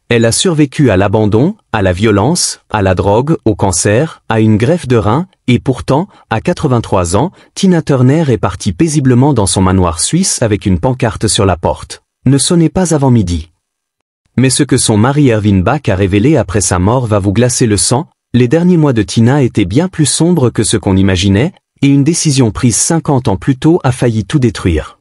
Elle a survécu à l'abandon, à la violence, à la drogue, au cancer, à une greffe de rein, et pourtant, à 83 ans, Tina Turner est partie paisiblement dans son manoir suisse avec une pancarte sur la porte. Ne sonnez pas avant midi. Mais ce que son mari Ervin Bach a révélé après sa mort va vous glacer le sang. Les derniers mois de Tina étaient bien plus sombres que ce qu'on imaginait, et une décision prise 50 ans plus tôt a failli tout détruire.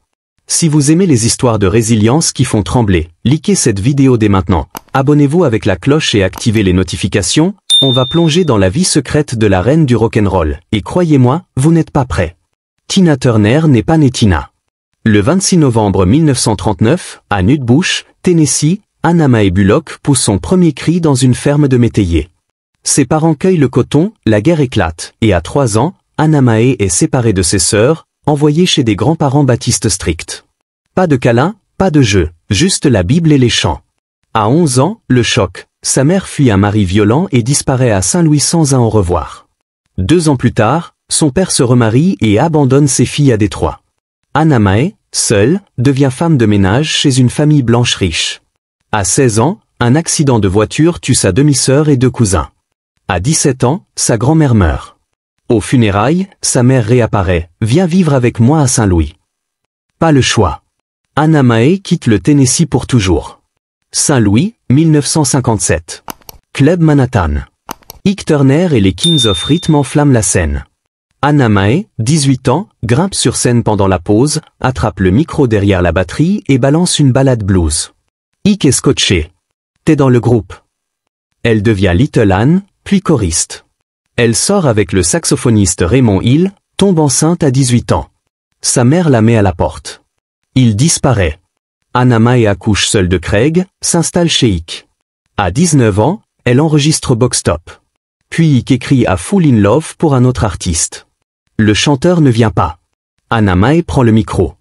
Si vous aimez les histoires de résilience qui font trembler, likez cette vidéo dès maintenant. Abonnez-vous avec la cloche et activez les notifications, on va plonger dans la vie secrète de la reine du rock'n'roll. Et croyez-moi, vous n'êtes pas prêts. Tina Turner n'est pas née Tina. Le 26 novembre 1939, à Nutbush, Tennessee, Anna Mae Bullock pousse son premier cri dans une ferme de métayers. Ses parents cueillent le coton, la guerre éclate, et à 3 ans, Anna Mae est séparée de ses sœurs, envoyée chez des grands-parents baptistes stricts. Pas de câlin, pas de jeu, juste la Bible et les chants. À 11 ans, le choc, sa mère fuit un mari violent et disparaît à Saint-Louis sans un au revoir. 2 ans plus tard, son père se remarie et abandonne ses filles à Détroit. Anna Mae, seule, devient femme de ménage chez une famille blanche riche. À 16 ans, un accident de voiture tue sa demi-sœur et 2 cousins. À 17 ans, sa grand-mère meurt. Aux funérailles, sa mère réapparaît, « Viens vivre avec moi à Saint-Louis ». Pas le choix. Anna Mae quitte le Tennessee pour toujours. Saint-Louis, 1957. Club Manhattan. Ike Turner et les Kings of Rhythm enflamment la scène. Anna Mae, 18 ans, grimpe sur scène pendant la pause, attrape le micro derrière la batterie et balance une ballade blues. Ike est scotché. T'es dans le groupe. Elle devient Little Anne, puis choriste. Elle sort avec le saxophoniste Raymond Hill, tombe enceinte à 18 ans. Sa mère la met à la porte. Il disparaît. Anna Mae accouche seule de Craig, s'installe chez Ike. À 19 ans, elle enregistre Box Top. Puis Ike écrit à Fall in Love pour un autre artiste. Le chanteur ne vient pas. Anna Mae prend le micro.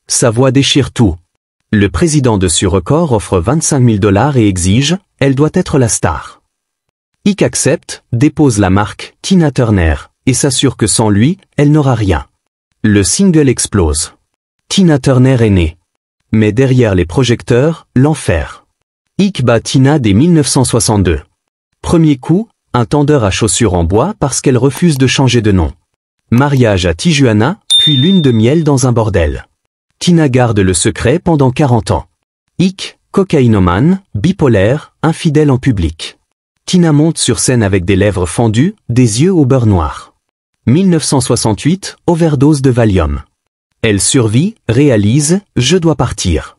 Sa voix déchire tout. Le président de Sur Record offre $25 000 et exige, elle doit être la star. Ike accepte, dépose la marque Tina Turner, et s'assure que sans lui, elle n'aura rien. Le single explose. Tina Turner est née. Mais derrière les projecteurs, l'enfer. Ike bat Tina dès 1962. Premier coup, un tendeur à chaussures en bois parce qu'elle refuse de changer de nom. Mariage à Tijuana, puis lune de miel dans un bordel. Tina garde le secret pendant 40 ans. Ike, cocaïnomane, bipolaire, infidèle en public. Tina monte sur scène avec des lèvres fendues, des yeux au beurre noir. 1968, overdose de Valium. Elle survit, réalise, je dois partir.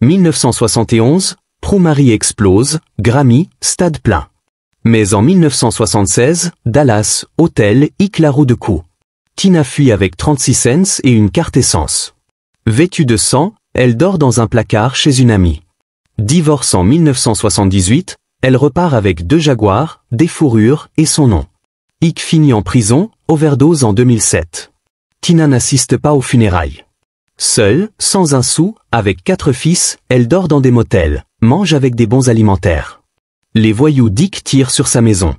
1971, Pro Marie explose, Grammy, stade plein. Mais en 1976, Dallas, hôtel, Ike la roue de cou. Tina fuit avec 36 cents et une carte essence. Vêtue de sang, elle dort dans un placard chez une amie. Divorce en 1978, elle repart avec 2 Jaguars, des fourrures et son nom. Ike finit en prison, overdose en 2007. Tina n'assiste pas aux funérailles. Seule, sans un sou, avec 4 fils, elle dort dans des motels, mange avec des bons alimentaires. Les voyous d'Ike tirent sur sa maison.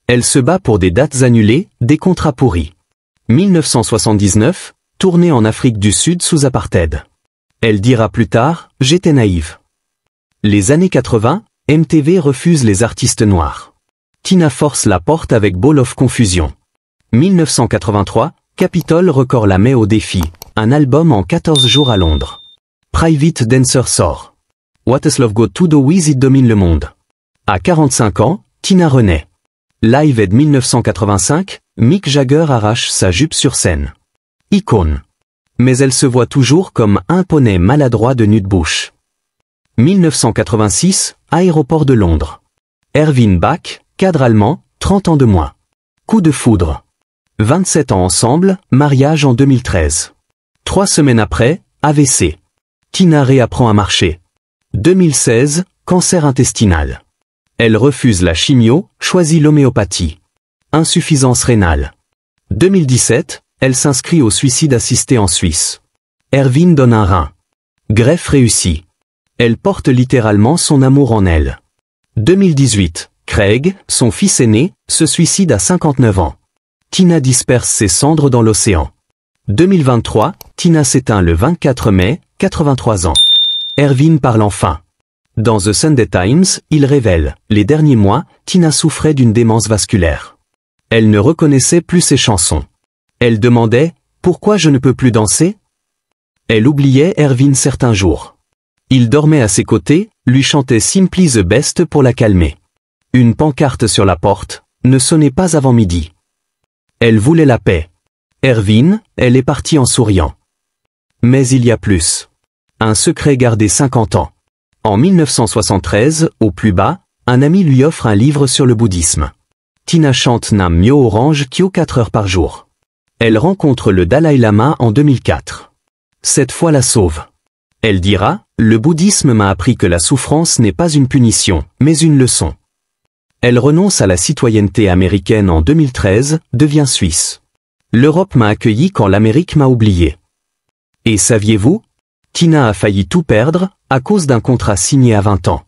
Elle se bat pour des dates annulées, des contrats pourris. 1979, tournée en Afrique du Sud sous apartheid. Elle dira plus tard, j'étais naïve. Les années 80, MTV refuse les artistes noirs. Tina force la porte avec Ball of Confusion. 1983, Capitol Record la met au défi, un album en 14 jours à Londres. Private Dancer sort. What Is Love Got To Do With It domine le monde. À 45 ans, Tina renaît. Live Aid 1985, Mick Jagger arrache sa jupe sur scène. Icône. Mais elle se voit toujours comme un poney maladroit de Nutbush. 1986, aéroport de Londres. Ervin Bach, cadre allemand, 30 ans de moins. Coup de foudre. 27 ans ensemble, mariage en 2013. 3 semaines après, AVC. Tina réapprend à marcher. 2016, cancer intestinal. Elle refuse la chimio, choisit l'homéopathie. Insuffisance rénale. 2017, elle s'inscrit au suicide assisté en Suisse. Ervin donne un rein. Greffe réussie. Elle porte littéralement son amour en elle. 2018, Craig, son fils aîné, se suicide à 59 ans. Tina disperse ses cendres dans l'océan. 2023, Tina s'éteint le 24 mai, 83 ans. Ervin parle enfin. Dans The Sunday Times, il révèle, les derniers mois, Tina souffrait d'une démence vasculaire. Elle ne reconnaissait plus ses chansons. Elle demandait, pourquoi je ne peux plus danser? Elle oubliait Ervin certains jours. Il dormait à ses côtés, lui chantait Simply the Best pour la calmer. Une pancarte sur la porte, ne sonnait pas avant midi. Elle voulait la paix. Ervin, elle est partie en souriant. Mais il y a plus. Un secret gardé 50 ans. En 1973, au plus bas, un ami lui offre un livre sur le bouddhisme. Tina chante Nam Myo Orange Kyo 4 heures par jour. Elle rencontre le Dalai Lama en 2004. Cette fois la sauve. Elle dira, le bouddhisme m'a appris que la souffrance n'est pas une punition, mais une leçon. Elle renonce à la citoyenneté américaine en 2013, devient suisse. L'Europe m'a accueilli quand l'Amérique m'a oublié. Et saviez-vous? Tina a failli tout perdre, à cause d'un contrat signé à 20 ans.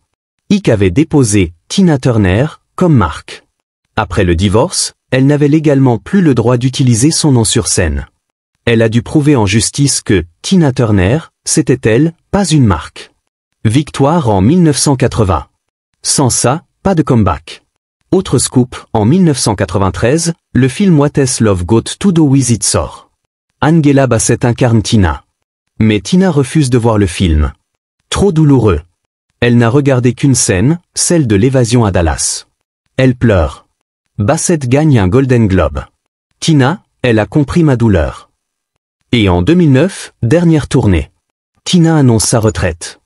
Ike avait déposé Tina Turner comme marque. Après le divorce, elle n'avait légalement plus le droit d'utiliser son nom sur scène. Elle a dû prouver en justice que Tina Turner, c'était elle, pas une marque. Victoire en 1980. Sans ça, pas de comeback. Autre scoop, en 1993, le film What Has Love Got to Do With It sort. Angela Bassett incarne Tina. Mais Tina refuse de voir le film. Trop douloureux. Elle n'a regardé qu'une scène, celle de l'évasion à Dallas. Elle pleure. Bassett gagne un Golden Globe. Tina, elle a compris ma douleur. Et en 2009, dernière tournée. Tina annonce sa retraite.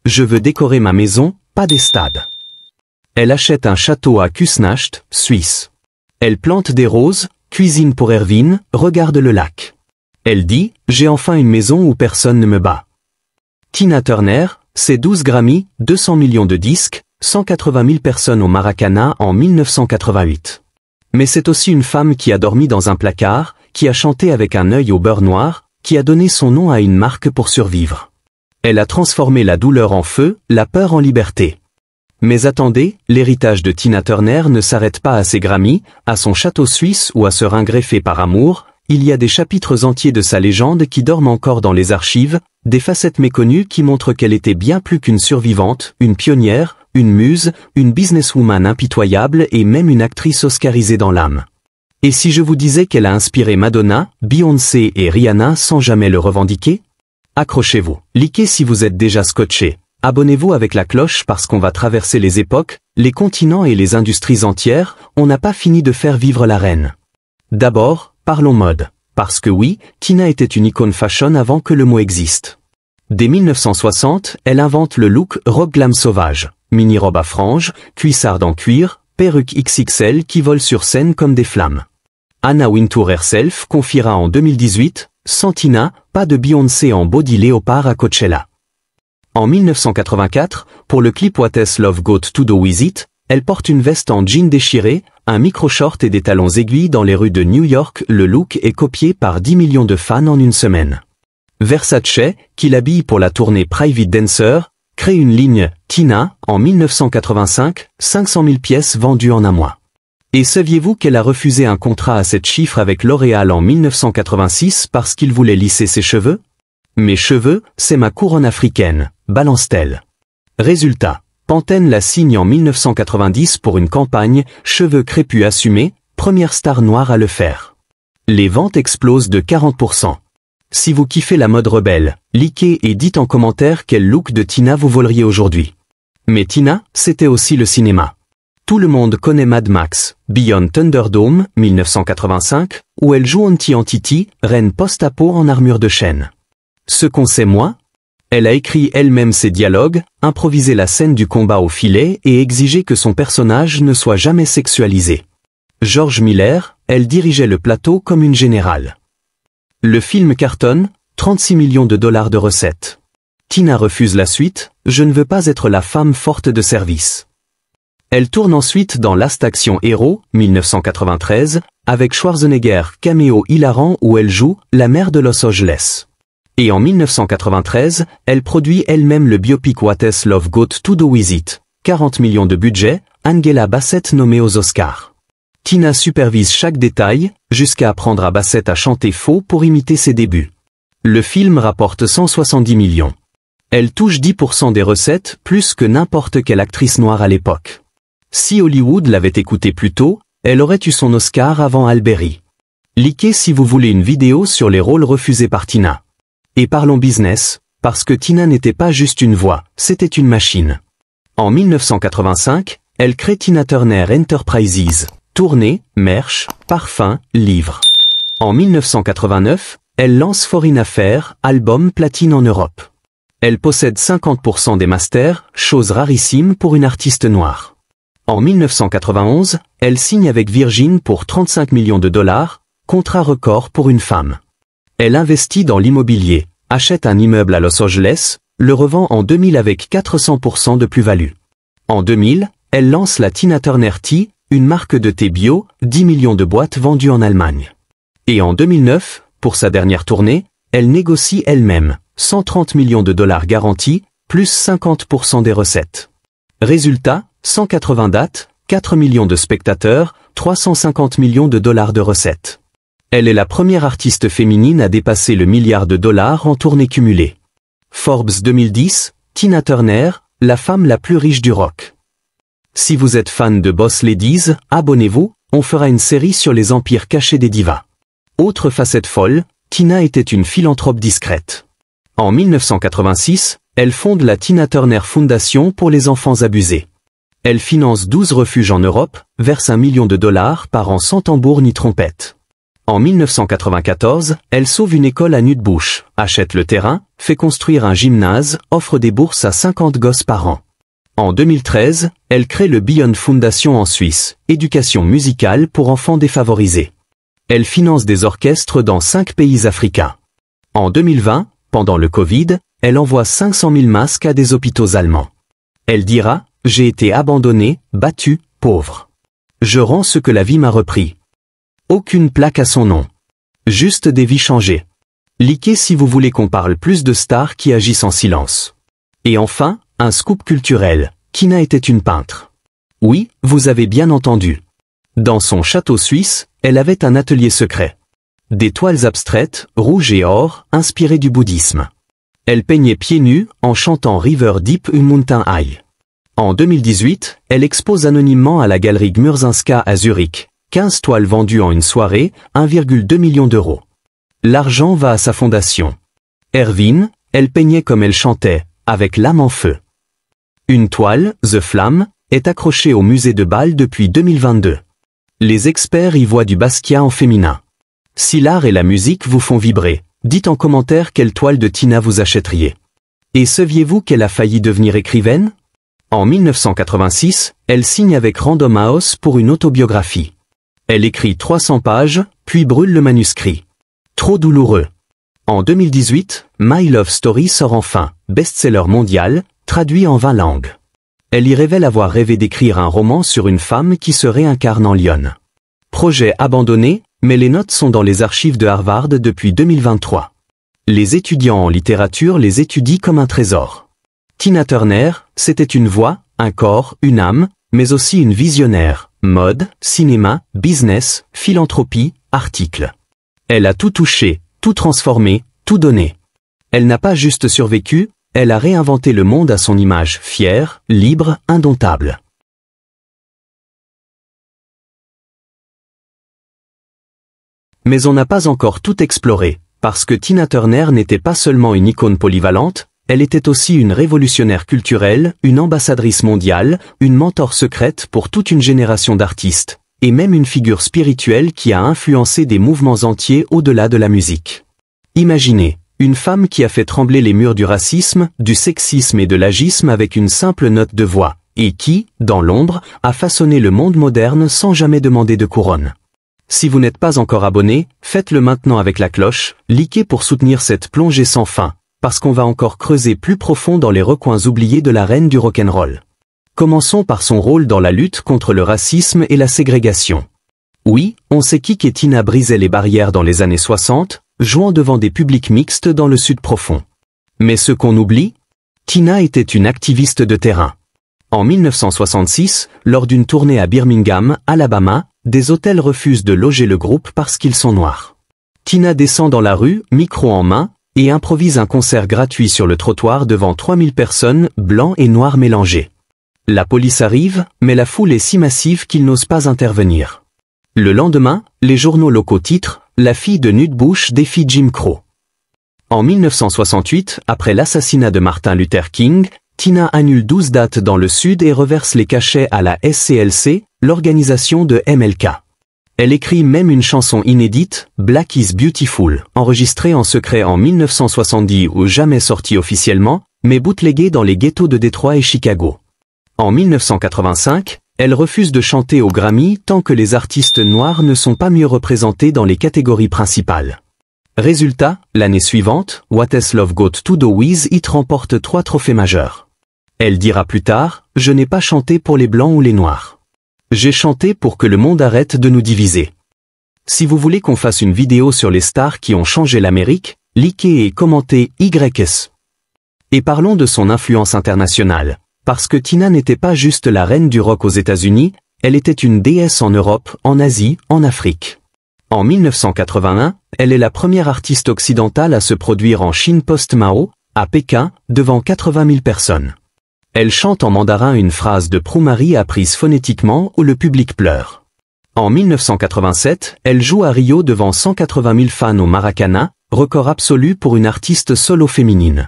Je veux décorer ma maison, pas des stades. Elle achète un château à Kusnacht, Suisse. Elle plante des roses, cuisine pour Ervin, regarde le lac. Elle dit, j'ai enfin une maison où personne ne me bat. Tina Turner, c'est 12 Grammy, 200 millions de disques, 180 000 personnes au Maracana en 1988. Mais c'est aussi une femme qui a dormi dans un placard, qui a chanté avec un œil au beurre noir, qui a donné son nom à une marque pour survivre. Elle a transformé la douleur en feu, la peur en liberté. Mais attendez, l'héritage de Tina Turner ne s'arrête pas à ses Grammy, à son château suisse ou à ce rein greffé par amour, il y a des chapitres entiers de sa légende qui dorment encore dans les archives, des facettes méconnues qui montrent qu'elle était bien plus qu'une survivante, une pionnière, une muse, une businesswoman impitoyable et même une actrice oscarisée dans l'âme. Et si je vous disais qu'elle a inspiré Madonna, Beyoncé et Rihanna sans jamais le revendiquer? Accrochez-vous, likez si vous êtes déjà scotché. Abonnez-vous avec la cloche parce qu'on va traverser les époques, les continents et les industries entières, on n'a pas fini de faire vivre la reine. D'abord, parlons mode. Parce que oui, Tina était une icône fashion avant que le mot existe. Dès 1960, elle invente le look rock glam sauvage. Mini-robe à franges, cuissarde en cuir, perruque XXL qui volent sur scène comme des flammes. Anna Wintour herself confiera en 2018, sans Tina, pas de Beyoncé en body léopard à Coachella. En 1984, pour le clip What Has Love Got to Do With It, elle porte une veste en jean déchiré, un micro-short et des talons aiguilles dans les rues de New York. Le look est copié par 10 millions de fans en une semaine. Versace, qui l'habille pour la tournée Private Dancer, crée une ligne Tina en 1985, 500 000 pièces vendues en un mois. Et saviez-vous qu'elle a refusé un contrat à 7 chiffres avec L'Oréal en 1986 parce qu'il voulait lisser ses cheveux? Mes cheveux, c'est ma couronne africaine, balance-t-elle. Résultat, Pantene la signe en 1990 pour une campagne, cheveux crépus assumés, première star noire à le faire. Les ventes explosent de 40%. Si vous kiffez la mode rebelle, likez et dites en commentaire quel look de Tina vous voleriez aujourd'hui. Mais Tina, c'était aussi le cinéma. Tout le monde connaît Mad Max, Beyond Thunderdome, 1985, où elle joue Auntie Entity, reine post-apo en armure de chêne. Ce qu'on sait moins, elle a écrit elle-même ses dialogues, improvisé la scène du combat au filet et exigé que son personnage ne soit jamais sexualisé. George Miller, elle dirigeait le plateau comme une générale. Le film cartonne, 36 millions de dollars de recettes. Tina refuse la suite, je ne veux pas être la femme forte de service. Elle tourne ensuite dans Last Action Hero, 1993, avec Schwarzenegger, caméo hilarant où elle joue la mère de Los Angeles. Et en 1993, elle produit elle-même le biopic What Has Love Got to Do With It, 40 millions de budget, Angela Bassett nommée aux Oscars. Tina supervise chaque détail, jusqu'à apprendre à Bassett à chanter faux pour imiter ses débuts. Le film rapporte 170 millions. Elle touche 10% des recettes, plus que n'importe quelle actrice noire à l'époque. Si Hollywood l'avait écoutée plus tôt, elle aurait eu son Oscar avant Halle Berry. Likez si vous voulez une vidéo sur les rôles refusés par Tina. Et parlons business, parce que Tina n'était pas juste une voix, c'était une machine. En 1985, elle crée Tina Turner Enterprises, tournée, merch, parfums, livres. En 1989, elle lance Foreign Affaires, album platine en Europe. Elle possède 50% des masters, chose rarissime pour une artiste noire. En 1991, elle signe avec Virgin pour 35 millions de dollars, contrat record pour une femme. Elle investit dans l'immobilier, achète un immeuble à Los Angeles, le revend en 2000 avec 400% de plus-value. En 2000, elle lance la Tina Turner Tea, une marque de thé bio, 10 millions de boîtes vendues en Allemagne. Et en 2009, pour sa dernière tournée, elle négocie elle-même, 130 millions de dollars garantis, plus 50% des recettes. Résultat, 180 dates, 4 millions de spectateurs, 350 millions de dollars de recettes. Elle est la première artiste féminine à dépasser le milliard de dollars en tournée cumulée. Forbes 2010, Tina Turner, la femme la plus riche du rock. Si vous êtes fan de Boss Ladies, abonnez-vous, on fera une série sur les empires cachés des divas. Autre facette folle, Tina était une philanthrope discrète. En 1986, elle fonde la Tina Turner Foundation pour les enfants abusés. Elle finance 12 refuges en Europe, verse 1 million de dollars par an sans tambour ni trompette. En 1994, elle sauve une école à Nutbush, achète le terrain, fait construire un gymnase, offre des bourses à 50 gosses par an. En 2013, elle crée le Beyond Foundation en Suisse, éducation musicale pour enfants défavorisés. Elle finance des orchestres dans 5 pays africains. En 2020, pendant le Covid, elle envoie 500 000 masques à des hôpitaux allemands. Elle dira « J'ai été abandonnée, battue, pauvre. Je rends ce que la vie m'a repris. » Aucune plaque à son nom. Juste des vies changées. Likez si vous voulez qu'on parle plus de stars qui agissent en silence. Et enfin, un scoop culturel. Tina était une peintre. Oui, vous avez bien entendu. Dans son château suisse, elle avait un atelier secret. Des toiles abstraites, rouges et or, inspirées du bouddhisme. Elle peignait pieds nus, en chantant River Deep une Mountain High. En 2018, elle expose anonymement à la galerie Gmurzinska à Zurich. 15 toiles vendues en une soirée, 1,2 million d'euros. L'argent va à sa fondation. Erwin, elle peignait comme elle chantait, avec l'âme en feu. Une toile, The Flamme, est accrochée au musée de Bâle depuis 2022. Les experts y voient du Basquiat en féminin. Si l'art et la musique vous font vibrer, dites en commentaire quelle toile de Tina vous achèteriez. Et saviez-vous qu'elle a failli devenir écrivaine? En 1986, elle signe avec Random House pour une autobiographie. Elle écrit 300 pages, puis brûle le manuscrit. Trop douloureux. En 2018, My Love Story sort enfin, best-seller mondial, traduit en 20 langues. Elle y révèle avoir rêvé d'écrire un roman sur une femme qui se réincarne en lionne. Projet abandonné, mais les notes sont dans les archives de Harvard depuis 2023. Les étudiants en littérature les étudient comme un trésor. Tina Turner, c'était une voix, un corps, une âme, mais aussi une visionnaire. Mode, cinéma, business, philanthropie, articles. Elle a tout touché, tout transformé, tout donné. Elle n'a pas juste survécu, elle a réinventé le monde à son image, fière, libre, indomptable. Mais on n'a pas encore tout exploré, parce que Tina Turner n'était pas seulement une icône polyvalente, elle était aussi une révolutionnaire culturelle, une ambassadrice mondiale, une mentor secrète pour toute une génération d'artistes, et même une figure spirituelle qui a influencé des mouvements entiers au-delà de la musique. Imaginez, une femme qui a fait trembler les murs du racisme, du sexisme et de l'agisme avec une simple note de voix, et qui, dans l'ombre, a façonné le monde moderne sans jamais demander de couronne. Si vous n'êtes pas encore abonné, faites-le maintenant avec la cloche, likez pour soutenir cette plongée sans fin. Parce qu'on va encore creuser plus profond dans les recoins oubliés de la reine du rock'n'roll. Commençons par son rôle dans la lutte contre le racisme et la ségrégation. Oui, on sait qui Tina brisait les barrières dans les années 60, jouant devant des publics mixtes dans le sud profond. Mais ce qu'on oublie? Tina était une activiste de terrain. En 1966, lors d'une tournée à Birmingham, Alabama, des hôtels refusent de loger le groupe parce qu'ils sont noirs. Tina descend dans la rue, micro en main, et improvise un concert gratuit sur le trottoir devant 3000 personnes, blancs et noirs mélangés. La police arrive, mais la foule est si massive qu'il n'ose pas intervenir. Le lendemain, les journaux locaux titrent « La fille de Nude Bush défie Jim Crow ». En 1968, après l'assassinat de Martin Luther King, Tina annule 12 dates dans le Sud et reverse les cachets à la SCLC, l'organisation de MLK. Elle écrit même une chanson inédite, Black is Beautiful, enregistrée en secret en 1970 ou jamais sortie officiellement, mais bootleguée dans les ghettos de Détroit et Chicago. En 1985, elle refuse de chanter au Grammy tant que les artistes noirs ne sont pas mieux représentés dans les catégories principales. Résultat, l'année suivante, What Has Love Got to Do With It remporte 3 trophées majeurs. Elle dira plus tard, « Je n'ai pas chanté pour les blancs ou les noirs. J'ai chanté pour que le monde arrête de nous diviser. » Si vous voulez qu'on fasse une vidéo sur les stars qui ont changé l'Amérique, likez et commentez YS. Et parlons de son influence internationale. Parce que Tina n'était pas juste la reine du rock aux États-Unis, elle était une déesse en Europe, en Asie, en Afrique. En 1981, elle est la première artiste occidentale à se produire en Chine post-Mao, à Pékin, devant 80 000 personnes. Elle chante en mandarin une phrase de Prou-Marie apprise phonétiquement où le public pleure. En 1987, elle joue à Rio devant 180 000 fans au Maracana, record absolu pour une artiste solo féminine.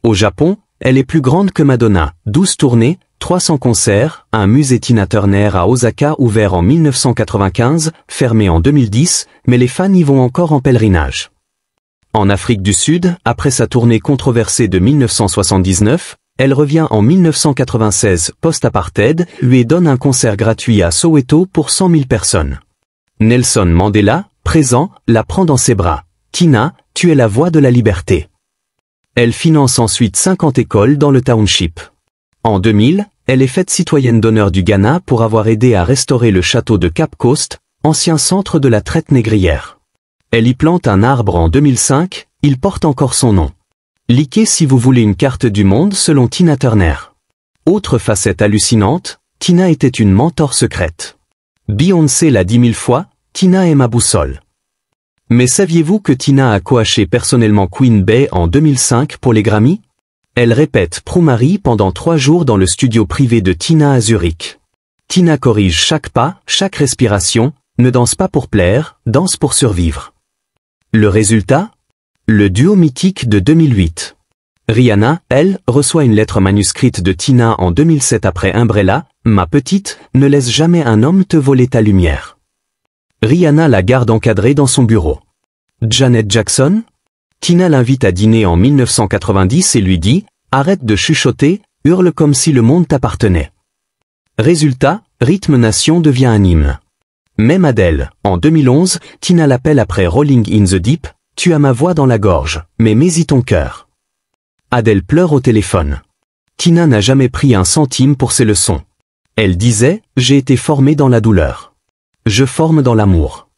Au Japon, elle est plus grande que Madonna, 12 tournées, 300 concerts, un musée Tina Turner à Osaka ouvert en 1995, fermé en 2010, mais les fans y vont encore en pèlerinage. En Afrique du Sud, après sa tournée controversée de 1979, elle revient en 1996 post-apartheid, lui donne un concert gratuit à Soweto pour 100 000 personnes. Nelson Mandela, présent, la prend dans ses bras. « Tina, tu es la voix de la liberté ». Elle finance ensuite 50 écoles dans le township. En 2000, elle est faite citoyenne d'honneur du Ghana pour avoir aidé à restaurer le château de Cape Coast, ancien centre de la traite négrière. Elle y plante un arbre en 2005, il porte encore son nom. Likez si vous voulez une carte du monde selon Tina Turner. Autre facette hallucinante, Tina était une mentor secrète. Beyoncé l'a dit 1000 fois, Tina est ma boussole. Mais saviez-vous que Tina a coaché personnellement Queen Bey en 2005 pour les Grammy? Elle répète Prou-Marie pendant 3 jours dans le studio privé de Tina à Zurich. Tina corrige chaque pas, chaque respiration, ne danse pas pour plaire, danse pour survivre. Le résultat? Le duo mythique de 2008. Rihanna, elle, reçoit une lettre manuscrite de Tina en 2007 après Umbrella, « Ma petite, ne laisse jamais un homme te voler ta lumière ». Rihanna la garde encadrée dans son bureau. Janet Jackson? Tina l'invite à dîner en 1990 et lui dit « Arrête de chuchoter, hurle comme si le monde t'appartenait ». Résultat, Rythme Nation devient un hymne. Même Adele, en 2011, Tina l'appelle après Rolling in the Deep, « Tu as ma voix dans la gorge, mais mets-y ton cœur ». Adele pleure au téléphone. Tina n'a jamais pris un centime pour ses leçons. Elle disait « J'ai été formée dans la douleur. Je forme dans l'amour ».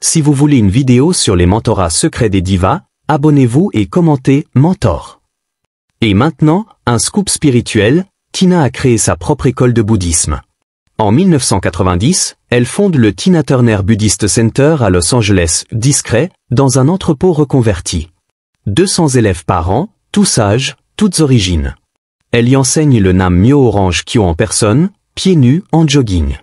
Si vous voulez une vidéo sur les mentorats secrets des divas, abonnez-vous et commentez « Mentor ». Et maintenant, un scoop spirituel, Tina a créé sa propre école de bouddhisme. En 1990, elle fonde le Tina Turner Buddhist Center à Los Angeles, discret, dans un entrepôt reconverti. 200 élèves par an, tous âges, toutes origines. Elle y enseigne le Nam Myo Orange Kyo en personne, pieds nus, en jogging.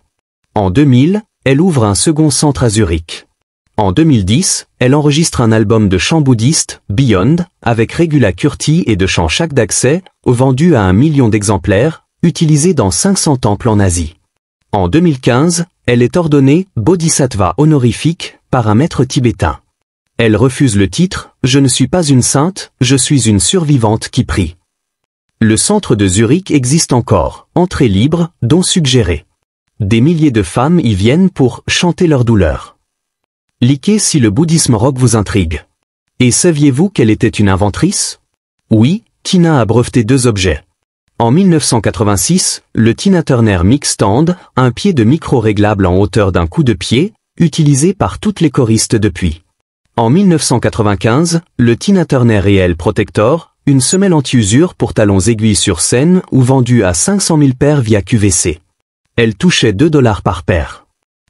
En 2000, elle ouvre un second centre à Zurich. En 2010, elle enregistre un album de chants bouddhistes, Beyond, avec Regula Kurti et de chants Chaque d'accès, vendu à 1 million d'exemplaires, utilisé dans 500 temples en Asie. En 2015, elle est ordonnée Bodhisattva honorifique par un maître tibétain. Elle refuse le titre « Je ne suis pas une sainte, je suis une survivante qui prie ». Le centre de Zurich existe encore, entrée libre, dons suggérés. Des milliers de femmes y viennent pour chanter leur douleur. Likez si le bouddhisme rock vous intrigue. Et saviez-vous qu'elle était une inventrice? Oui, Tina a breveté 2 objets. En 1986, le Tina Turner Mic Stand, un pied de micro réglable en hauteur d'un coup de pied, utilisé par toutes les choristes depuis. En 1995, le Tina Turner Real Protector, une semelle anti-usure pour talons aiguilles sur scène ou vendue à 500 000 paires via QVC. Elle touchait $2 par paire.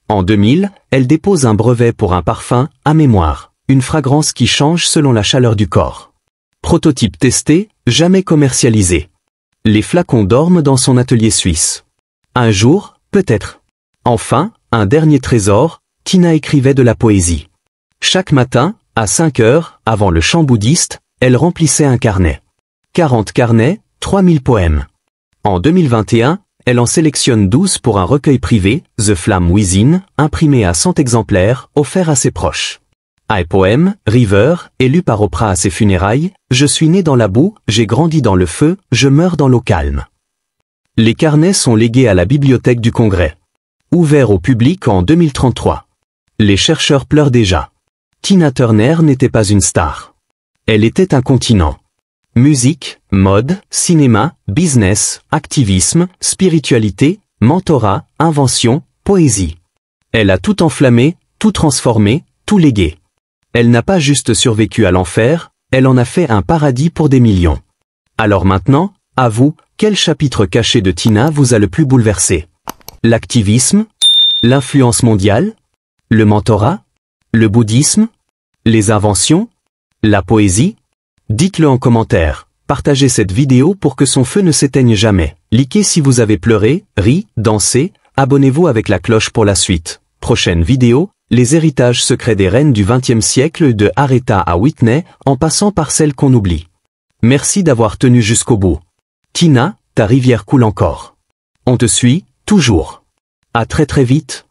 En 2000, elle dépose un brevet pour un parfum, à mémoire, une fragrance qui change selon la chaleur du corps. Prototype testé, jamais commercialisé. Les flacons dorment dans son atelier suisse. Un jour, peut-être. Enfin, un dernier trésor, Tina écrivait de la poésie. Chaque matin, à 5 heures, avant le chant bouddhiste, elle remplissait un carnet. 40 carnets, 3000 poèmes. En 2021, elle en sélectionne 12 pour un recueil privé, The Flame Within, imprimé à 100 exemplaires, offert à ses proches. I Poem, River, élu par Oprah à ses funérailles, je suis né dans la boue, j'ai grandi dans le feu, je meurs dans l'eau calme. Les carnets sont légués à la Bibliothèque du Congrès. Ouvert au public en 2033. Les chercheurs pleurent déjà. Tina Turner n'était pas une star. Elle était un continent. Musique, mode, cinéma, business, activisme, spiritualité, mentorat, invention, poésie. Elle a tout enflammé, tout transformé, tout légué. Elle n'a pas juste survécu à l'enfer, elle en a fait un paradis pour des millions. Alors maintenant, à vous, quel chapitre caché de Tina vous a le plus bouleversé? L'activisme? L'influence mondiale? Le mentorat? Le bouddhisme? Les inventions? La poésie? Dites-le en commentaire. Partagez cette vidéo pour que son feu ne s'éteigne jamais. Likez si vous avez pleuré, ri, dansé, abonnez-vous avec la cloche pour la suite. Prochaine vidéo, les héritages secrets des reines du XXe siècle de Aretha à Whitney, en passant par celles qu'on oublie. Merci d'avoir tenu jusqu'au bout. Tina, ta rivière coule encore. On te suit, toujours. À très vite.